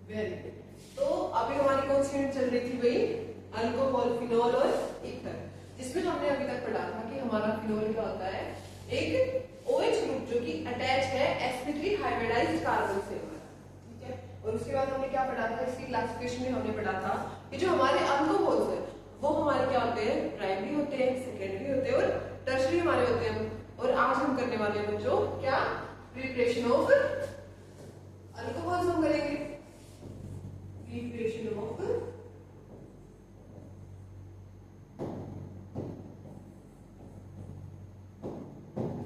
Very good. तो अभी हमारी कौन सी यूनिट चल रही थी भाई? अल्कोहल, फिनोल और ईथर, जिसमें हमने अभी तक पढ़ा था कि हमारा फिनोल क्या होता है, एक OH ग्रुप जो कि अटैच है sp3 हाइब्रिडाइज्ड कार्बन से, ठीक है। और उसके बाद हमने क्या पढ़ा था, इसकी क्लासिफिकेशन में हमने पढ़ा था कि जो हमारे अल्कोहल्स है वो हमारे क्या होते हैं, प्राइमरी होते हैं, सेकेंडरी होते हैं और टर्शरी हमारे होते हैं। और आज हम करने वाले हैं बच्चों क्या, प्रिपरेशन ऑफ अल्कोहल्स हम करेंगे, प्रिपरेशन ऑफ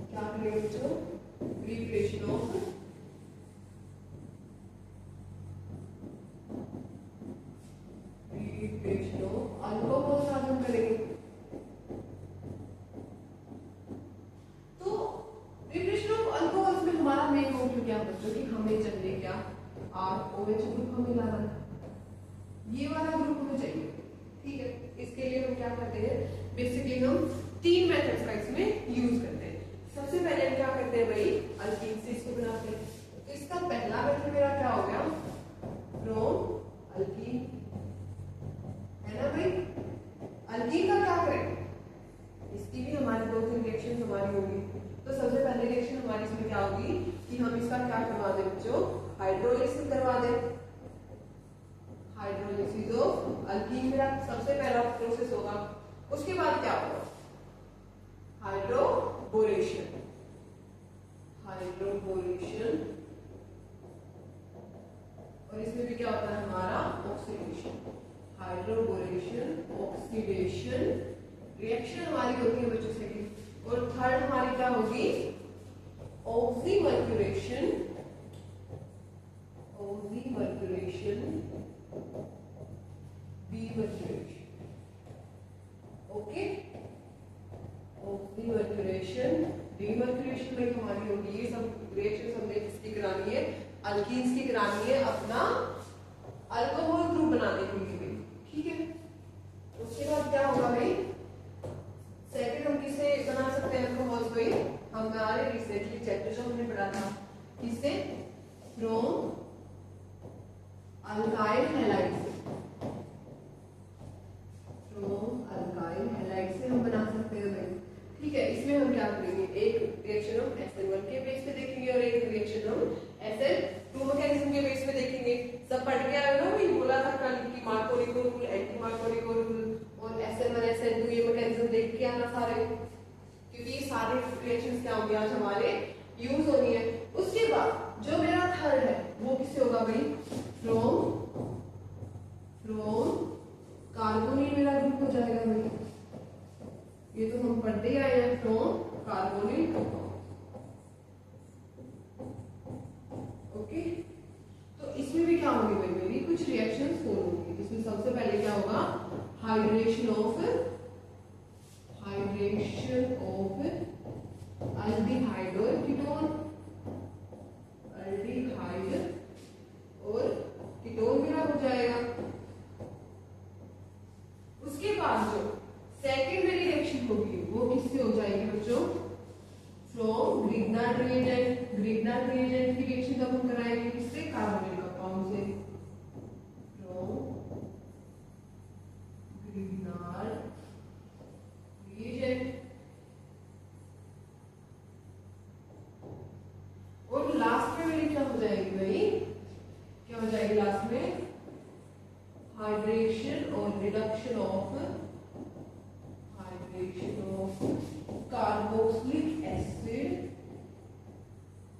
क्या करेंगे बच्चों, प्रिपरेशन ऑफ अल्कोहल्स आज हम करेंगे। तो प्रिपरेशन ऑफ अल्कोहल्स में हमारा मेन मोटिव क्या है बच्चों, कि हमें चाहिए क्या, ROH ग्रुप हमें लाना है, ये वाला ग्रुप हमें चाहिए, ठीक है। इसके लिए हम क्या करते हैं, बेसिकली हम 3 मेथड्स का इसमें यूज करते हैं। सबसे पहले हम क्या करते हैं भाई, अल्कीन से इसको बनाते हैं। तो इसका पहला मेथड मेरा क्या हो गया, ब्रोम अल्कीन, है ना भाई। अल्कीन का क्या करेंगे, इसकी भी हमारी 2-3 रिएक्शन हमारी होगी। तो सबसे पहले रिएक्शन हमारी इसमें क्या होगी कि हम इसका क्या करवा दें बच्चों, हाइड्रोलिसिस करवा दें। हाइड्रोलिसिस ऑफ अल्कीन मेरा सबसे पहला प्रोसेस होगा। उसके बाद क्या होगा, हाइड्रोबोरेशन, हाइड्रोबोरेशन, और इसमें भी क्या होता है हमारा ऑक्सीडेशन, हाइड्रोबोरेशन, ऑक्सीडेशन रिएक्शन हमारी होती है बच्चों से। और थर्ड हमारी क्या होगी, oxymercuration, oxymercuration, demercuration, okay. Oxymercuration, demercuration में हमारी होगी, ये सब रिएक्शन हमने किसकी करानी है, अल्कीन्स की करानी है, अपना अल्कोहल ग्रुप बनाने के लिए, ठीक है। उसके बाद क्या होगा भाई, सेकंड हम किसे बना सकते हैं अल्कोहल्स भाई, हमारे रिसेंटली चैप्टर जो हमने पढ़ा था, किससे, फ्रॉम अल्काइल हैलाइड से, फ्रॉम अल्काइल हैलाइड से हम बना सकते हैं भाई, ठीक है। इसमें हम क्या करेंगे, एक रिएक्शन हम SN1 के बेस पे देखेंगे और एक रिएक्शन हम SN2 मैकेनिज्म के बेस पे देखेंगे। सब पढ़ के आए हो ना, ये बोला था कल की मार्कोनी को रूल, एंटी मार्कोनी को रूल और SN1 SN2 ये मैकेनिज्म देख के आना सारे, क्योंकि ये सारे रिएक्शंस क्या होंगे आज हमारे यूज होनी है। उसके बाद जो मेरा थर्ड है वो किससे होगा भाई, फ्रॉम कार्बोनिल मेरा ग्रुप हो जाएगा भाई, ये तो हम पढ़ते ही आए हैं, फ्रॉम कार्बोनिल ओके। तो इसमें भी क्या होगी भाई, मेरी कुछ रिएक्शंस होंगी। इसमें सबसे पहले क्या होगा, हाइड्रेशन ऑफ अल्डिहाइड और कीटोन, अल्डिहाइड और कीटोन मेरा हो जाएगा। उसके बाद जो सेकेंडरी रिएक्शन होगी वो किससे हो जाएगी बच्चों, from Grignard reagent, Grignard reagent की रिएक्शन जब हम कराएंगे किससे, कार्बोनिल कंपाउंड से, फ्रॉम ग्रिग्नार्ड रिएजेंट। और लास्ट में मेरी क्या हो जाएगी भाई, क्या हो जाएगी लास्ट में, हाइड्रेशन और reduction of, hydration of carboxylic acid,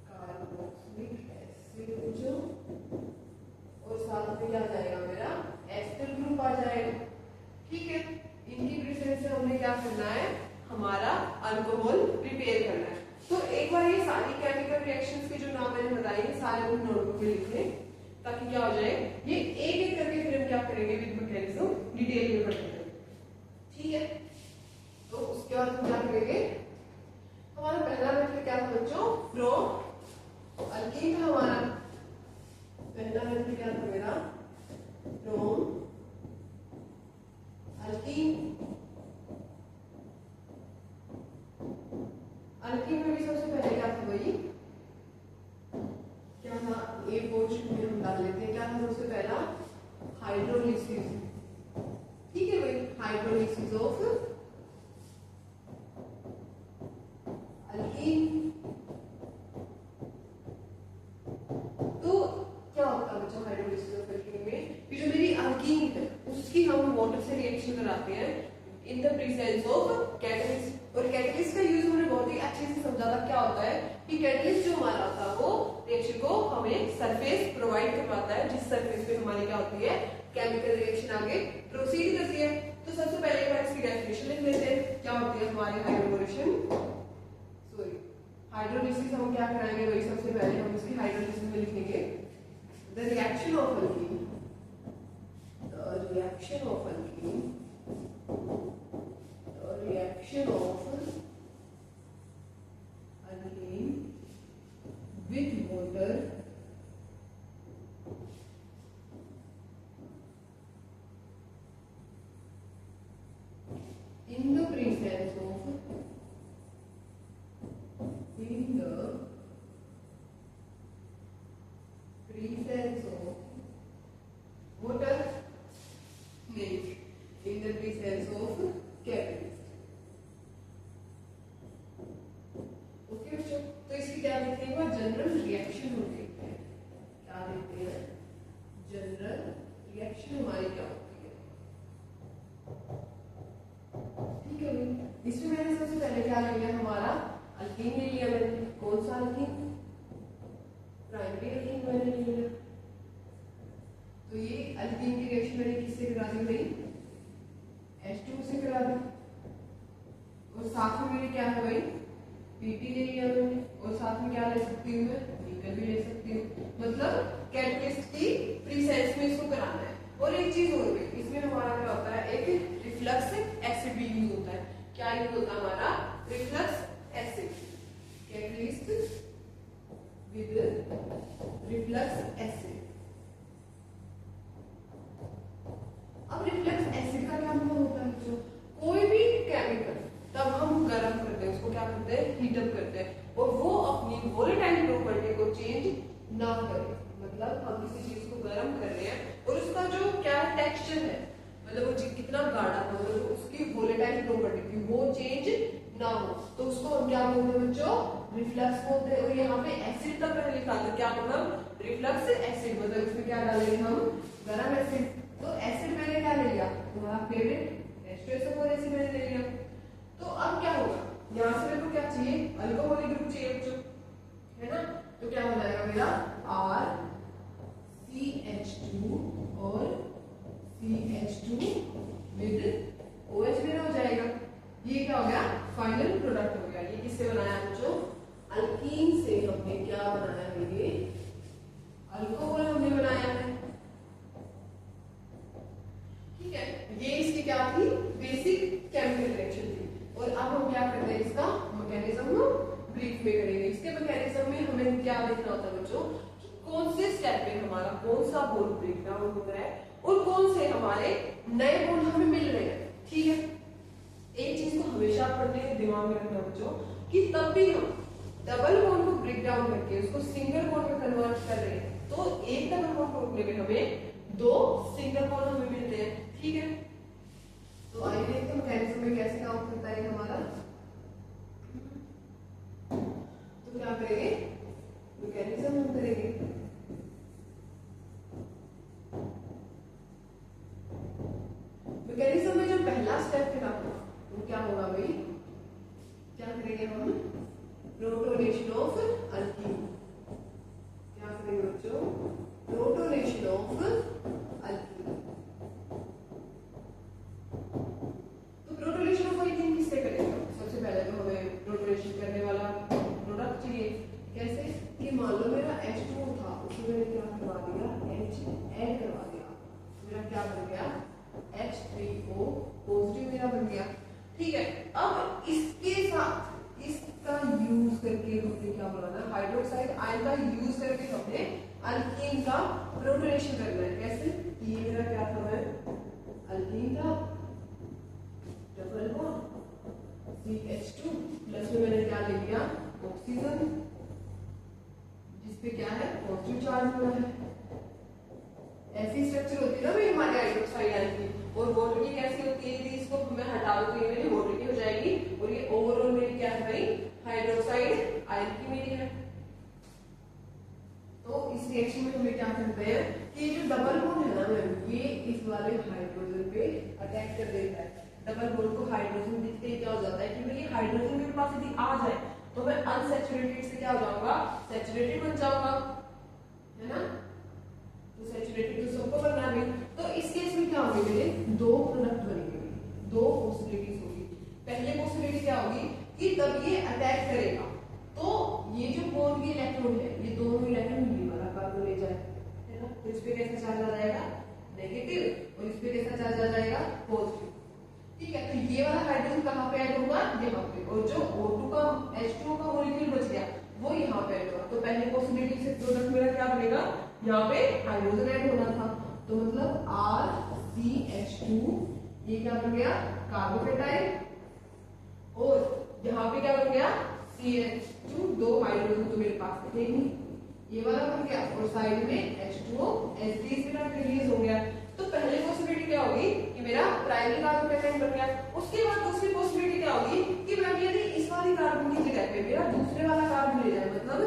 carboxylic acid जो, और साथ में क्या आ जाएगा मेरा एस्टर ग्रुप आ जाएगा, ठीक है। इनकी प्रेजेंस से हमने क्या करना है, हमारा अल्कोहल प्रिपेयर करना है। तो एक बार ये सारी केमिकल रिएक्शंस के जो नाम मैंने बताए सारे हम नोटबुक में लिख लें, ताकि क्या हो जाए, ये एक एक करके फिर हम क्या करेंगे विद मैकेनिज्म डिटेल में पढ़ेंगे, ठीक है। तो उसके बाद हम क्या करेंगे, हमारा पहला मेथड क्या था बच्चों, फ्रॉम अल्कीन था हमारा पहला मेथड, क्या था मेरा, फ्रॉम अल्कीन। अल्कीन में भी सबसे पहले क्या था भाई, क्या था, A4 शीट में हम डाल लेते हैं, क्या था सबसे पहला? हाइड्रोलिसिस। ठीक है भाई, हाइड्रोलिसिस ऑफ अल्कीन। तो क्या होता है बच्चों हाइड्रोलिसिस ऑफ अल्कीन में? कि जो मेरी अल्कीन है उसकी हम वाटर से रिएक्शन कराते हैं in the presence of catalyst. और कैटलिस्ट का यूज हमने बहुत ही अच्छे से समझा था। क्या होता है कि कैटलिस्ट जो हमारा होता है वो रिएक्शन को हमें सरफेस प्रोवाइड करवाता है, जिस सरफेस पे हमारी क्या होती है केमिकल रिएक्शन आगे प्रोसीड करती है। तो सबसे पहले एक बार इसकी डेफिनेशन लिख लेते हैं। क्या होती है हमारी हाइड्रोलिसिस हम क्या कराएंगे भाई? सबसे पहले हम इसकी हाइड्रोलिसिस में लिखेंगे the reaction of alkyne, the reaction of alkyne, the reaction of alkyne with water in the presence of water means in the presence of catalyst। Okay बच्चों, तो इसकी क्या देखते हैं? जनरल रिएक्शन हो देखते हैं। क्या देखते हैं? जनरल रिएक्शन हमारी क्या होती है? ठीक है भाई, इसमें मैंने सबसे पहले क्या ले लिया? हमारा अल्कीन ले लिया मैंने। कौन सा अल्कीन? प्राइमरी अल्कीन मैंने ले लिया। तो ये अल्कीन की रिएक्शन मैंने किससे करा दी भाई? H2 से करा दी। और साथ में मेरे क्या है भाई? Pt ले लिया मैंने। और साथ में क्या ले सकती हूँ मैं? निकल भी ले सकती हूँ। मतलब कैटलिस्ट की प्रीसेंस में इसको कराना है। और एक चीज और भी, इसमें हमारा क्या होता है? एक रिफ्लक्स एसिड भी यूज होता है। क्या यूज होता है हमारा? Reflux acid. Catalyst with reflux acid. अब रिफ्लक्स एसिड का क्या मतलब होता है बच्चों? कोई भी केमिकल तब हम गर्म करते हैं उसको, क्या करते हैं? हीट अप करते हैं, और वो अपनी वोलेटाइल प्रॉपर्टी को चेंज ना करे। मतलब हम किसी चीज को गर्म कर रहे हैं और उसका जो क्या टेक्सचर है, मतलब वो कितना गाढ़ा, मतलब उसकी वोलेटाइल प्रॉपर्टी की वो चेंज ना हो, तो उसको हम क्या बोलते हैं बच्चों? रिफ्लक्स बोलते हैं। और यहाँ पे एसिड तक मैंने लिखा था। क्या मतलब? Reflux acid. मतलब इसमें क्या डालेंगे हम? गरम एसिड। तो एसिड मैंने क्या ले लिया? तुम्हारा फेवरेट H2SO4 एसिड मैंने ले लिया। तो अब क्या होगा? यहाँ से मेरे को क्या चाहिए? अल्कोहलिक ग्रुप चाहिए बच्चों, है ना? तो क्या हो जाएगा मेरा? RCH2 और CH2 विद OH मेरा हो जाएगा। ये क्या हो गया? फाइनल प्रोडक्ट हो गया। ये किससे बनाया बच्चों? अल्कीन से हमने क्या बनाया है? ये अल्कोहल हमने बनाया है। ठीक है, ये इसकी क्या थी? बेसिक केमिकल रिएक्शन थी। और अब हम क्या करते हैं? इसका मैकेनिज्म ब्रीफ में करेंगे। इसके मैकेनिज्म में हमें क्या देखना होता है बच्चों? कि कौन से स्टेप में हमारा कौन सा बॉन्ड ब्रेक डाउन हो रहा है और कौन से हमारे नए बॉन्ड हमें मिल रहे हैं। ठीक है, एक चीज को हमेशा पढ़ने के दिमाग में रखना बच्चों कि तब भी हम डबल बॉन्ड को ब्रेक डाउन करके उसको सिंगल बॉन्ड में कन्वर्ट कर रहे हैं, तो एक डबल बॉन्ड तोड़ने में हमें दो सिंगल बॉन्ड हमें मिलते हैं। ठीक है, तो आइए देखते हैं मैकेनिज्म में कैसे काम करता है हमारा। तो क्या करेंगे? मैकेनिज्म हम करेंगे। मैकेनिज्म में जो पहला स्टेप है आपका वो क्या होगा भाई? क्या करेंगे हम? Protonation of alkyne. क्या करेंगे बच्चों? Protonation of alkyne. तो प्रोटोनेशन ऑफ अल्कीन किससे करेंगे? सबसे पहले तो हमें प्रोटोनेशन करने वाला प्रोडक्ट चाहिए। कैसे? कि मान लो मेरा H2O था, उसमें मैंने क्या करवा दिया? H ऐड करवा दिया, मेरा क्या बन गया? H3O पॉजिटिव मेरा बन गया। ठीक है, अब इसके साथ इसका यूज करके हमने क्या बनाना? हाइड्रोक्साइड आयन का यूज करके हमने अल्कीन का प्रोटोनेशन करना है। कैसे? ये मेरा क्या था? मैं अल्कीन था, डबल बॉन्ड CH2 प्लस में मैंने क्या ले लिया? ऑक्सीजन, जिसपे क्या है? पॉजिटिव चार्ज हुआ है। ऐसी स्ट्रक्चर होती है ना भाई हमारे हाइड्रोक्साइड आयन की, और वाटर की कैसी होती है, यदि इसको मैं हटा दूं तो ये मेरी वाटर की हो जाएगी, और ये ओवरऑल मेरी क्या है भाई हाइड्रोक्साइड आयन की मेरी है। तो इस रिएक्शन में हमें क्या करते हैं कि जो डबल बॉन्ड है ना मैम, ये इस वाले हाइड्रोजन पे अटैक कर देता है। डबल बॉन्ड को हाइड्रोजन दिखते ही क्या हो जाता है कि भाई ये हाइड्रोजन मेरे पास यदि आ जाए तो मैं अनसैचुरेटेड से क्या हो जाऊंगा, सैचुरेटेड बन जाऊंगा, है ना। तो सैचुरेटेड तो सबको बनना है। तो इस केस में क्या होंगे मेरे दो प्रोडक्ट बनेंगे, दो पॉसिबिलिटीज होगी। पहले पॉसिबिलिटी क्या होगी कि तब ये अटैक करेगा तो ये जो बॉन्ड के इलेक्ट्रॉन है ये दोनों इलेक्ट्रॉन ये वाला कार्बन ले जाए, है ना। तो इस पे कैसा चार्ज आ जाएगा नेगेटिव, और इस पे कैसा चार्ज आ जाएगा पॉजिटिव, ठीक है। तो ये वाला हाइड्रोजन कहाँ पे ऐड होगा, यहाँ पे, और जो O2 का H2O का मॉलिक्यूल बच गया वो यहाँ पे ऐड होगा। तो पहले पॉसिबिलिटी से प्रोडक्ट मेरा क्या बनेगा, यहाँ पे हाइड्रोजन ऐड होना था, तो मतलब RCH2 ये क्या बन गया कार्बोकेटाइन, और यहाँ पे क्या बन गया CH2, दो हाइड्रोजन तो मेरे पास थे ही, ये वाला बन गया, और साइड में H2O H3 मेरा रिलीज हो गया। तो पहले पॉसिबिलिटी क्या होगी कि मेरा प्राइमरी कार्बोकेटाइन बन गया। उसके बाद दूसरी पॉसिबिलिटी क्या होगी कि मैं यदि इस वाली कार्बन की जगह पे मेरा दूसरे वाला कार्बन ले जाए, मतलब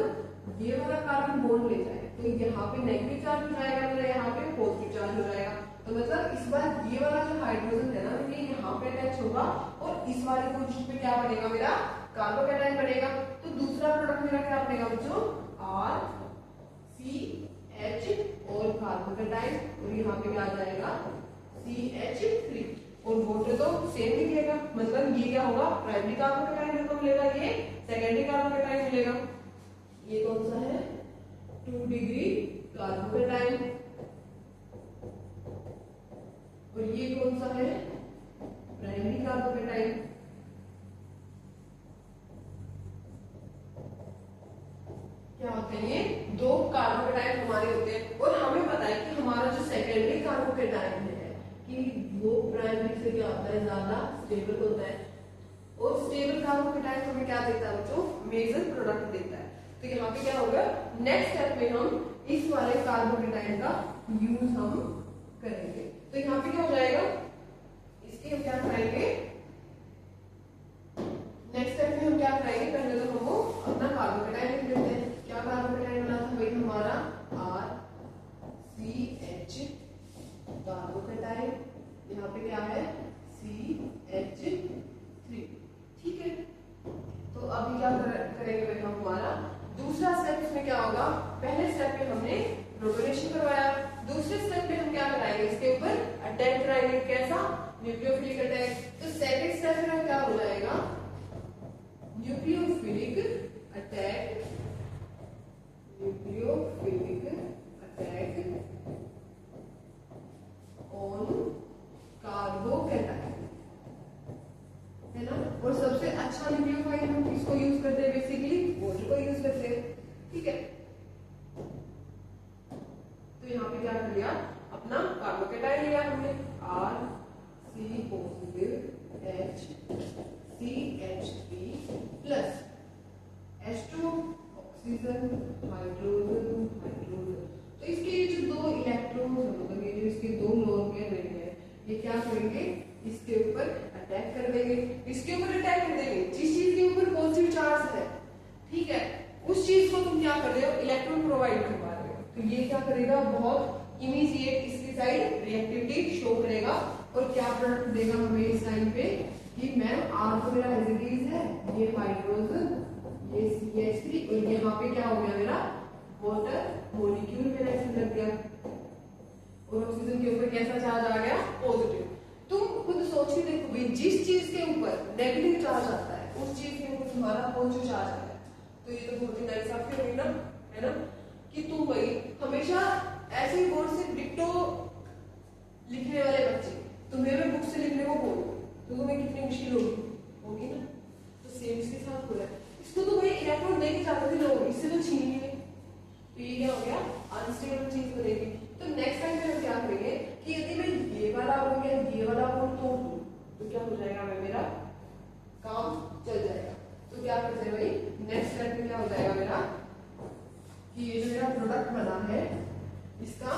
ये वाला कार्बन बॉन्ड ले जाए, तो यहाँ पे नेगेटिव चार्ज हो जाएगा मेरा, यहाँ पे पॉजिटिव चार्ज हो जाएगा। तो मतलब इस बार ये वाला जो हाइड्रोजन है ना ये यहाँ पे अटैच होगा, और इस वाली पोजीशन पे क्या बनेगा मेरा कार्बोकेटाइन बनेगा। तो दूसरा प्रोडक्ट मेरा क्या बनेगा बच्चों, RCH और कार्बोकेटाइन, और यहाँ पे क्या आ जाएगा CH3, और वाटर तो सेम निकलेगा, मतलब ये क्या होगा प्राइमरी कार्बोकेटाइन मेरे को मिलेगा, ये सेकेंडरी कार्बोकेटाइन मिलेगा। ये कौन सा है 2 डिग्री कार्बोकेटाइन, और ये कौन सा है प्राइमरी कार्बोकेटाइन। क्या होते हैं ये दो कार्बोकेटाइन हमारे होते हैं, और हमें पता है कि हमारा जो सेकेंडरी कार्बोकेटाइन है कि वो प्राइमरी से क्या होता है ज्यादा स्टेबल होता है, और स्टेबल कार्बोकेटाइन हमें क्या देता है बच्चों, मेजर प्रोडक्ट देता है। तो यहाँ पे क्या होगा नेक्स्ट स्टेप में हम इस वाले कार्बोकेटाइन का यूज हम करेंगे। तो यहाँ पे क्या हो जाएगा, इसके हम क्या करेंगे नेक्स्ट स्टेप में हम क्या करेंगे, पहले तो हम अपना कार्बोकेटाइन लिख लेते हैं। क्या कार्बोकेटाइन बना था भाई हमारा RCH कार्बोकेटाइन, यहाँ पे क्या है CH3, ठीक है। तो अभी क्या करेंगे भाई हम, हमारा दूसरा स्टेप इसमें क्या होगा, पहले स्टेप में हमने प्रोटोनेशन करवाया, दूसरे स्टेप में हम क्या कराएंगे इसके ऊपर अटैक कराएंगे, कैसा न्यूक्लियोफिलिक अटैक। तो सेकंड स्टेप में क्या हो जाएगा nucleophilic attack, nucleophilic attack on carbocation, है ना। और सबसे अच्छा न्यूक्लियोफाइल हम किसको यूज करते हैं, बेसिकली वाटर को यूज करते हैं, ठीक है। तो यहाँ पे क्या कर लिया, अपना कार्बोकेटाइन लिया हमने RC positive HCH3 plus H2 oxygen hydrogen hydrogen. तो इसके ये जो दो इलेक्ट्रॉन मतलब ये जो इसके दो लोन पेयर रहेंगे ये क्या करेंगे, इसके ऊपर अटैक कर देंगे, इसके ऊपर अटैक कर देंगे जिस चीज के ऊपर पॉजिटिव चार्ज है, ठीक है, उस चीज को तुम क्या कर रहे हो इलेक्ट्रॉन प्रोवाइड करवा रहे हो। तो ये क्या करेगा बहुत इमीडिएट इसकी साइड रिएक्टिविटी शो करेगा, और क्या प्रोडक्ट देगा हमें इस टाइम पे कि मैम R तो मेरा एज इट इज है, ये हाइड्रोजन ये CH3, और यहाँ पे क्या हो गया मेरा वाटर मॉलिक्यूल मेरा इसमें लग गया, और ऑक्सीजन के ऊपर कैसा चार्ज आ गया पॉजिटिव। तुम खुद सोच के देखो भाई जिस चीज के ऊपर नेगेटिव चार्ज आता है उस चीज के ऊपर तुम्हारा पॉजिटिव चार्ज आता है, तो ये तो बहुत ही नाइस आपकी होगी ना, है ना, कि तुम भाई हमेशा ऐसे बोर्ड से डिक्टो लिखने वाले बच्चे तुम्हें मैं बुक से लिखने को बोलो तो तुम्हें कितनी मुश्किल होगी ना। तो सेम इसके साथ हो रहा है, इसको तो भाई इलेक्ट्रॉन देके जाते थे लोग, इससे तो छीन लिए, तो ये क्या हो गया अनस्टेबल चीज बनेगी। तो नेक्स्ट टाइम में हम क्या करेंगे कि यदि मैं ये वाला हो गया ये वाला हो तो क्या हो जाएगा, मैं मेरा काम चल जाएगा। तो क्या करते हैं भाई नेक्स्ट स्टेप में क्या हो जाएगा मेरा कि ये जो मेरा प्रोडक्ट बना है इसका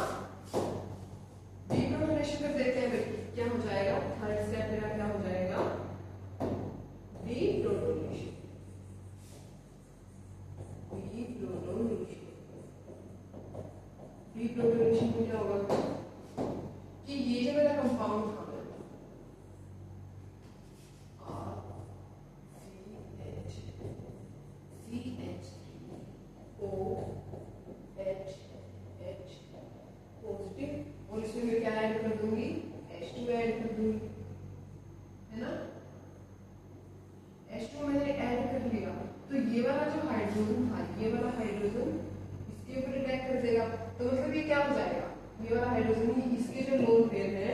इसके जो लोन पेयर है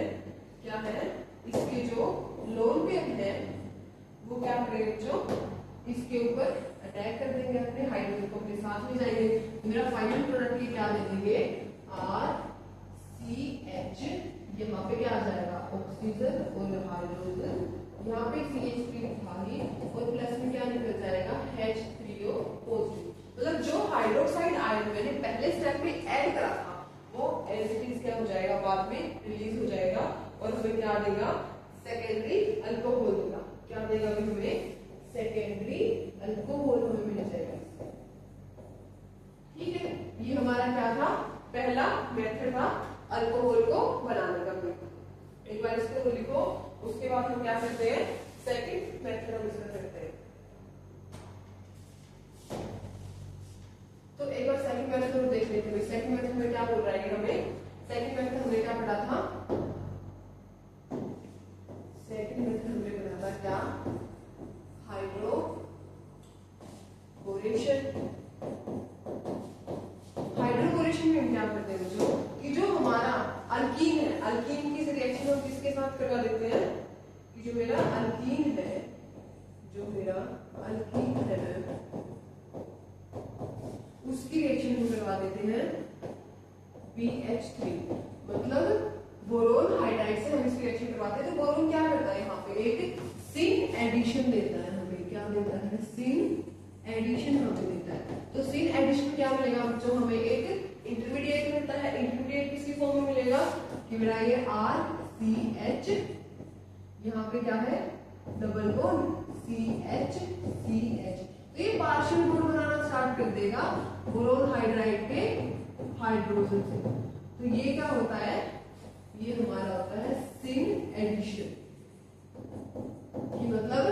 क्या है, इसके जो लोन पेयर है वो क्या करेंगे बच्चों, इसके ऊपर अटैक कर देंगे, अपने हाइड्रोजन को अपने साथ ले जाएंगे। मेरा फाइनल प्रोडक्ट ये क्या दे देंगे, RCH, यहाँ पे क्या आ जाएगा ऑक्सीजन और हाइड्रोजन, यहाँ पे CH3 था ही और प्लस में क्या निकल जाएगा H3O पॉजिटिव। मतलब जो हाइड्रोक्साइड आयन मैंने पहले स्टेप में ऐड करा था वो एज इट इज क्या हो जाएगा, बाद में रिलीज हो जाएगा और हमें क्या देगा, सेकेंडरी अल्कोहल देगा। क्या देगा अभी हमें, सेकेंडरी अल्कोहल हमें मिल जाएगा। ठीक है, ये हमारा क्या था, पहला मेथड था अल्कोहल को बनाने का। एक बार इसको लिखो, उसके बाद हम क्या करते हैं, सेकंड मेथड हम इसका करते हैं। तो एक बार सेकंड मेथड हम देख लेते हैं। सेकंड मेथड में क्या बोल रहा है हमें, सेकंड मेथड हमने क्या पढ़ा था, सेकंड मेथड हमने पढ़ा था क्या, हाइड्रोकोरेशन। हाइड्रोकोरेशन में हम क्या करते हैं बच्चों, कि जो हमारा अल्कीन है, अल्कीन की रिएक्शन हम किसके साथ करवा देते हैं, कि जो मेरा अल्कीन है, जो मेरा अल्कीन है उसकी रिएक्शन हम करवा देते हैं BH3। मतलब बोरोन हाइड्राइड से हम इसकी रिएक्शन करवाते हैं। तो बोरोन क्या करता है, यहाँ पे एक सिन एडिशन देता है हमें, क्या देता है, सिन एडिशन हमें देता है। तो सिन एडिशन क्या मिलेगा बच्चों, हमें एक इंटरमीडिएट मिलता है। इंटरमीडिएट किसकी फॉर्म में मिलेगा, कि मेरा ये RCH, यहाँ पे क्या है डबल बॉन्ड CH। तो ये पार्शियल बॉन्ड बनाना स्टार्ट कर देगा बोरोन हाइड्राइड के हाइड्रोजन से। तो ये क्या होता है, ये हमारा होता है सिन एडिशन, कि मतलब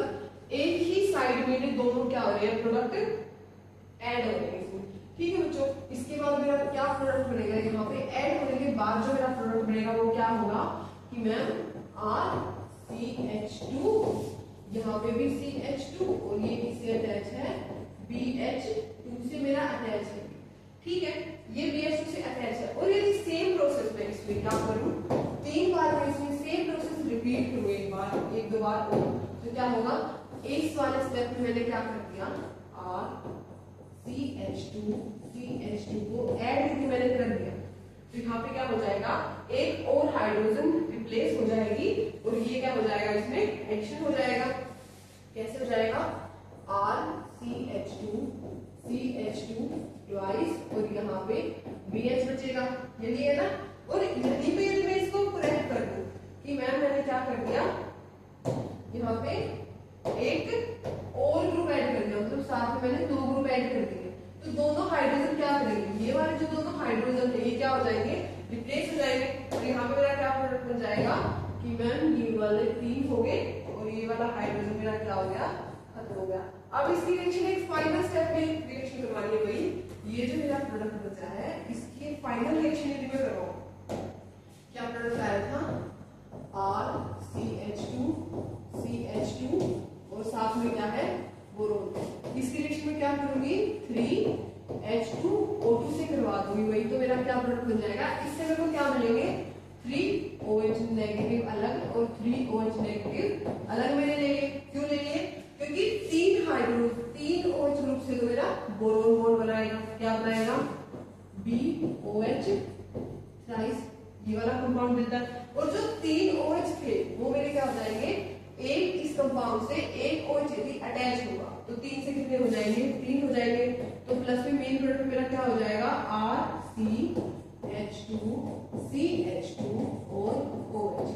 एक ही साइड में ये दोनों क्या हो रहे हैं, प्रोडक्ट ऐड हो रहे हैं इसमें। ठीक है बच्चों, इसके बाद मेरा क्या प्रोडक्ट बनेगा, यहाँ पे ऐड होने के बाद जो मेरा प्रोडक्ट बनेगा वो क्या होगा, कि मैम RCH2, यहाँ पे भी CH2 और ये किससे अटैच है, BH2 से मेरा अटैच है। ठीक है, ये BH2 से अटैच है। और यदि सेम प्रोसेस में इसमें क्या करूं, 3 बार में इसमें सेम प्रोसेस रिपीट करूं, एक बार एक दो बार और, तो क्या होगा, इस वाले स्टेप में मैंने क्या कर दिया, CH2 को ऐड करके मैंने कर दिया। तो यहाँ पे क्या हो जाएगा, एक और हाइड्रोजन रिप्लेस हो जाएगी और ये क्या हो जाएगा, इसमें एडिशन हो जाएगा। कैसे हो जाएगा, CH2 ट्वाइस और यहाँ पे BH बचेगा, यही है ना। और यहीं पे यदि मैं इसको करेक्ट कर दूं कि मैंने क्या कर दिया, यहाँ पे एक और ग्रुप ऐड कर दिया, मतलब साथ में मैंने 2 ग्रुप ऐड कर दिए। तो दोनों हाइड्रोजन क्या करेंगे, ये वाले जो दोनों हाइड्रोजन है ये क्या हो जाएंगे, रिप्लेस हो जाएंगे। और यहाँ पे मेरा क्या प्रोडक्ट बन जाएगा, कि मैम ये वाले 3 हो गए और ये वाला हाइड्रोजन मेरा क्या हो गया, खत्म हो गया। अब इसकी रिएक्शन एक फाइनल स्टेप में रिएक्शन करवानी है भाई। ये जो मेरा प्रोडक्ट बचा है इसकी फाइनल रिएक्शन यदि मैं करवाऊं, क्या प्रोडक्ट आया था, CH2 और साथ में क्या है, बोरोन। इसकी रिएक्शन में क्या करूंगी, 3H2O2 से करवा दूंगी, वही तो मेरा क्या प्रोडक्ट बन जाएगा। इससे मेरे को क्या मिलेंगे, 3OH नेगेटिव अलग और 3OH नेगेटिव अलग मैंने ले लिए। क्यों ले लिए, क्योंकि 3 OH ग्रुप से तो मेरा बोरोन बॉन्ड बनाएगा, क्या बनाएगा, BOH थ्राइस, ये वाला कंपाउंड देता है। और जो 3 OH थे वो मेरे क्या हो जाएंगे, एक इस कंपाउंड से एक OH यदि अटैच होगा तो 3 से कितने हो जाएंगे, 3 हो जाएंगे। तो प्लस में मेन प्रोडक्ट मेरा क्या हो जाएगा, RCH2 CH2 और OH।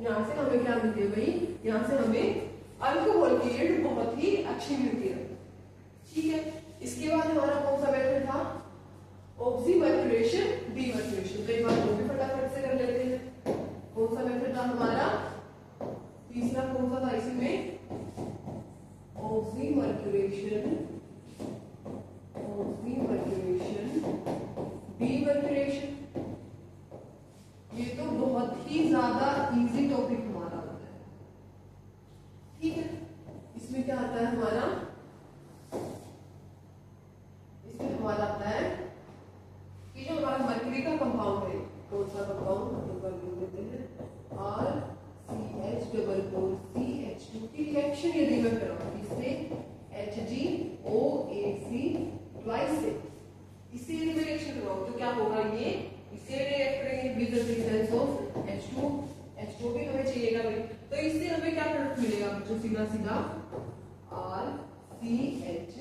यहाँ से हमें क्या मिलती है भाई, यहाँ से हमें अल्कोहल की यील्ड बहुत ही अच्छी मिलती है। ठीक है, इसके बाद हमारा कौन सा मेथड था, ऑक्सीमर्क्यूरेशन डीमर्क्यूरेशन। तो एक बार वो भी फटाफट से कर लेते हैं। कौन सा मेथड था हमारा, तीसरा कौन सा था इसमें, ऑक्सीमर्क्यूरेशन डीमर्क्यूरेशन। ये तो बहुत ही ज्यादा इजी टॉपिक हमारा होता है। ठीक है, इसमें क्या आता है हमारा, इसमें हमारा आता है कि जो हमारा मर्क्यूरी का कंपाउंड है, कौन सा compound, presence of H2, H2 भी हमें चाहिएगा भाई। तो इससे हमें क्या प्रोडक्ट मिलेगा बच्चों, सीधा सीधा RCH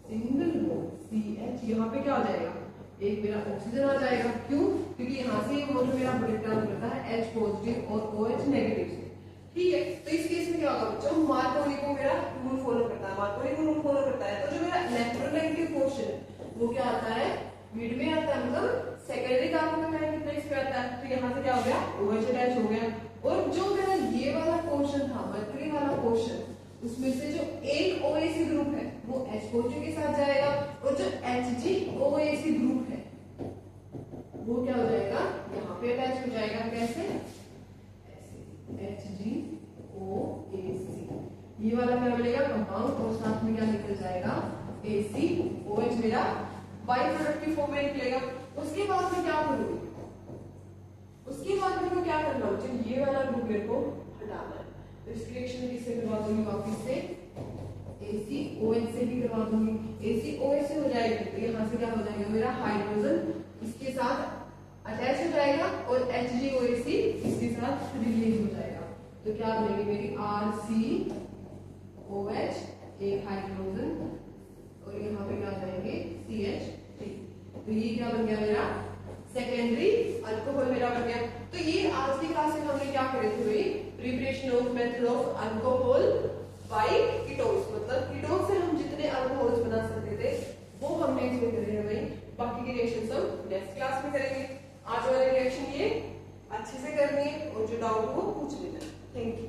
सिंगल बॉन्ड CH, यहाँ पे क्या आ जाएगा, एक मेरा ऑक्सीजन आ जाएगा। क्यों? क्योंकि यहाँ से वाटर मेरा ब्रेकडाउन करता है H पॉजिटिव और OH नेगेटिव से। ठीक है, तो इस केस में क्या होगा बच्चों, मार्कोनी को मेरा रूल फॉलो करता है, मार्कोनी को रूल फॉलो करता है। तो जो मेरा इलेक्ट्रोनेगेटिव पोर्शन वो क्या आता है, मिड में आता है, मतलब सेकेंडरी कार्बन में प्लेस पे आता है। तो यहाँ से क्या हो गया, OH अटैच हो गया। और जो मेरा ये वाला पोर्शन था, मर्करी वाला पोर्शन, उसमें से जो एक OAC ग्रुप है वो H पॉजिटिव के साथ जाएगा, और जो HgOAC ग्रुप है वो क्या हो जाएगा, यहाँ पे अटैच हो जाएगा। कैसे, HgOAC, ये वाला क्या मिलेगा, कंपाउंड, और साथ में क्या निकल जाएगा, ACOH मेरा बाई प्रोडक्ट की फॉर्म में निकलेगा। उसके बाद में क्या करूंगी, उसके बाद मेरे को क्या करना है, ये वाला ग्रुप मेरे को हटाना है। तो इस रिएक्शन किससे करवा दूंगी, वापस से ACOH से भी करवा दूंगी। ACOH से हो जाएगी तो यहाँ से क्या हो जाएगा, मेरा हाइड्रोजन इसके साथ अटैच हो जाएगा, और HgOAC इसके साथ रिलीज हो जाएगा। तो क्या बनेगी मेरी RCOH, एक हाइड्रोजन, और यहाँ पे क्या जाएंगे CH3। तो ये क्या बन गया, मेरा सेकेंडरी अल्कोहल मेरा बन गया। तो ये आज की क्लास में हमने क्या करे थे भाई, preparation of method of alcohol by ketones, मतलब कीटोन से हम जितने अल्कोहल्स बना सकते थे वो हमने इसमें करे हैं भाई। बाकी के रिएक्शंस हम नेक्स्ट क्लास में करेंगे। आज वाला रिएक्शन ये अच्छे से करनी है, और जो डाउट हो वो पूछ लेना। Thank you.